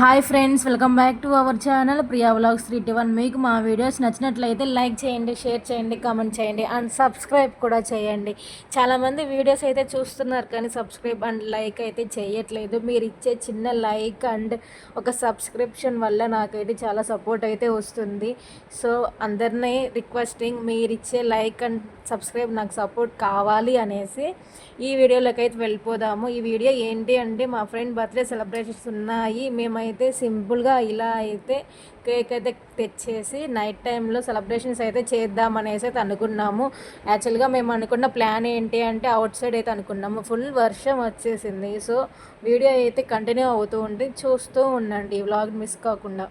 Hi friends, welcome back to our channel Priya vlogs 321. మీకు మా videos నచ్చినట్లయితే లైక్ చేయండి, షేర్ చేయండి, కామెంట్ చేయండి అండ్ సబ్స్క్రైబ్ కూడా చేయండి. చాలామంది వీడియోస్ అయితే చూస్తున్నారు కానీ సబ్స్క్రైబ్ అండ్ లైక్ అయితే చేయట్లేదు. మీరు ఇచ్చే చిన్న లైక్ అండ్ ఒక సబ్స్క్రిప్షన్ వల్ల నాకైతే చాలా సపోర్ట్ అయితే వస్తుంది. సో అందరినీ రిక్వెస్టింగ్, మీరు ఇచ్చే లైక్ అండ్ సబ్స్క్రైబ్ నాకు సపోర్ట్ కావాలి అనేసి ఈ వీడియోలోకి అయితే వెళ్ళిపోదాము. ఈ వీడియో ఏంటి అంటే, మా ఫ్రెండ్ బర్త్డే సెలబ్రేషన్స్ ఉన్నాయి. మేమైతే సింపుల్గా ఇలా అయితే కేక్ అయితే తెచ్చేసి నైట్ టైంలో సెలబ్రేషన్స్ అయితే చేద్దామనేసి అయితే అనుకున్నాము. యాక్చువల్గా మేము అనుకున్న ప్లాన్ ఏంటి అంటే, అవుట్ సైడ్ అయితే అనుకున్నాము. ఫుల్ వర్షం వచ్చేసింది. సో వీడియో అయితే కంటిన్యూ అవుతూ ఉంటుంది, చూస్తూ ఉండండి, ఈ వ్లాగ్ మిస్ కాకుండా.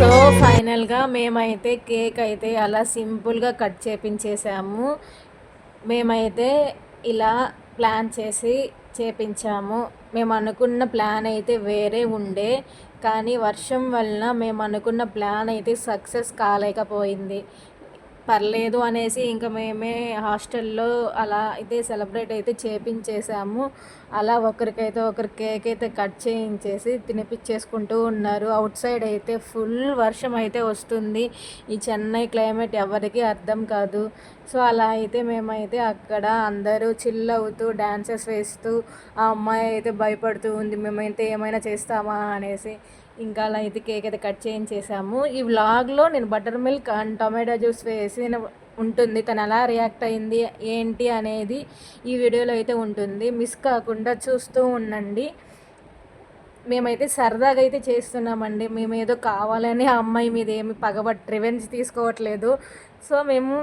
సో ఫైనల్గా మేమైతే కేక్ అయితే అలా సింపుల్గా కట్ చేపించేసాము. మేమైతే ఇలా ప్లాన్ చేసి చేపించాము. మేము అనుకున్న ప్లాన్ అయితే వేరే ఉండే, కానీ వర్షం వలన మేము అనుకున్న ప్లాన్ అయితే సక్సెస్ కాలేకపోయింది. పర్లేదు అనేసి ఇంకా మేమే హాస్టల్లో అలా అయితే సెలబ్రేట్ అయితే చేపించేసాము. అలా ఒకరికైతే ఒకరు కేక్ అయితే కట్ చేయించేసి తినిపించేసుకుంటూ ఉన్నారు. అవుట్ సైడ్ అయితే ఫుల్ వర్షం అయితే వస్తుంది. ఈ చెన్నై క్లైమేట్ ఎవరికీ అర్థం కాదు. సో అలా అయితే మేమైతే అక్కడ అందరూ చిల్ అవుతూ డ్యాన్సెస్ వేస్తూ, ఆ అమ్మాయి అయితే భయపడుతూ ఉంది మేమైతే ఏమైనా చేస్తామా అనేసి. ఇంకా అలా అయితే కేక్ అయితే కట్ చేయించేసాము. ఈ వ్లాగ్లో నేను butter milk and tomato juice వేసిన ఉంటుంది. తను ఎలా రియాక్ట్ అయింది ఏంటి అనేది ఈ వీడియోలో అయితే ఉంటుంది. మిస్ కాకుండా చూస్తూ ఉండండి. మేమైతే సరదాగా అయితే చేస్తున్నామండి. మేము ఏదో కావాలని ఆ అమ్మాయి మీద ఏమి రివెంజ్ తీసుకోవట్లేదు. సో మేము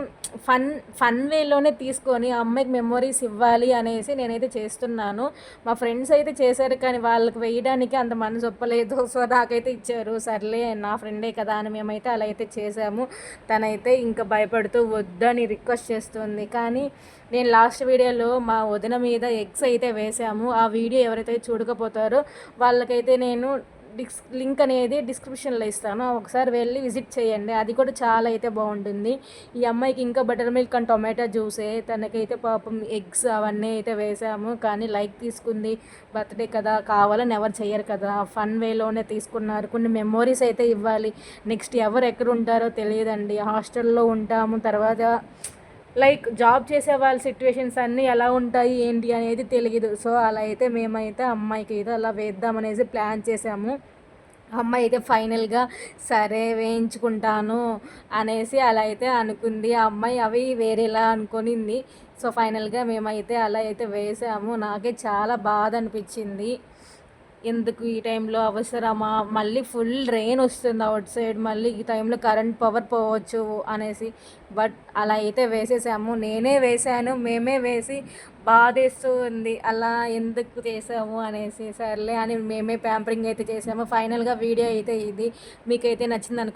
ఫన్ వేలోనే తీసుకొని ఆ అమ్మాయికి మెమొరీస్ ఇవ్వాలి అనేసి నేనైతే చేస్తున్నాను. మా ఫ్రెండ్స్ అయితే చేశారు కానీ వాళ్ళకి వేయడానికి అంత మనసు ఒప్పలేదు. సో నాకైతే ఇచ్చారు. సర్లే నా ఫ్రెండే కదా అని మేమైతే అలా అయితే చేసాము. తనైతే ఇంకా భయపడుతూ వద్దని రిక్వెస్ట్ చేస్తుంది. కానీ నేను లాస్ట్ వీడియోలో మా వదిన మీద ఎగ్స్ అయితే వేసాము. ఆ వీడియో ఎవరైతే చూడకపోతారో వాళ్ళకైతే నేను లింక్ అనేది డిస్క్రిప్షన్లో ఇస్తాను. ఒకసారి వెళ్ళి విజిట్ చేయండి. అది కూడా చాలా అయితే బాగుంటుంది. ఈ అమ్మాయికి ఇంకా బటర్ మిల్క్ అండ్ టొమాటో జ్యూసే, తనకైతే పాపం ఎగ్స్ అవన్నీ అయితే వేసాము. కానీ లైక్ తీసుకుంది. బర్త్డే కదా, కావాలని ఎవరు చెయ్యరు కదా, ఫన్ వేలోనే తీసుకున్నారు. కొన్ని మెమోరీస్ అయితే ఇవ్వాలి. నెక్స్ట్ ఎవరు ఎక్కడ ఉంటారో తెలియదండి. హాస్టల్లో ఉంటాము, తర్వాత లైక్ జాబ్ చేసే వాళ్ళ సిచ్యువేషన్స్ అన్నీ ఎలా ఉంటాయి ఏంటి అనేది తెలియదు. సో అలా అయితే మేమైతే అమ్మాయికి అయితే అలా వేద్దామనేసి ప్లాన్ చేసాము. అమ్మాయి అయితే ఫైనల్గా సరే వేయించుకుంటాను అనేసి అలా అయితే అనుకుంది. ఆ అమ్మాయి అవి వేరేలా అనుకునింది. సో ఫైనల్గా మేమైతే అలా అయితే వేసాము. నాకే చాలా బాధ అనిపించింది. ఎందుకు ఈ టైంలో అవసరమా, మళ్ళీ ఫుల్ రెయిన్ వస్తుంది అవుట్ సైడ్, మళ్ళీ ఈ టైంలో కరెంట్ పవర్ పోవచ్చు అనేసి. బట్ అలా అయితే వేసేసాము. నేనే వేసాను, మేమే వేసి బాధేస్తూ ఉంది అలా ఎందుకు చేసాము అనేసి. సర్లే అని మేమే ప్యాంపరింగ్ అయితే చేసాము. ఫైనల్గా వీడియో అయితే ఇది. మీకైతే నచ్చింది అనుకో.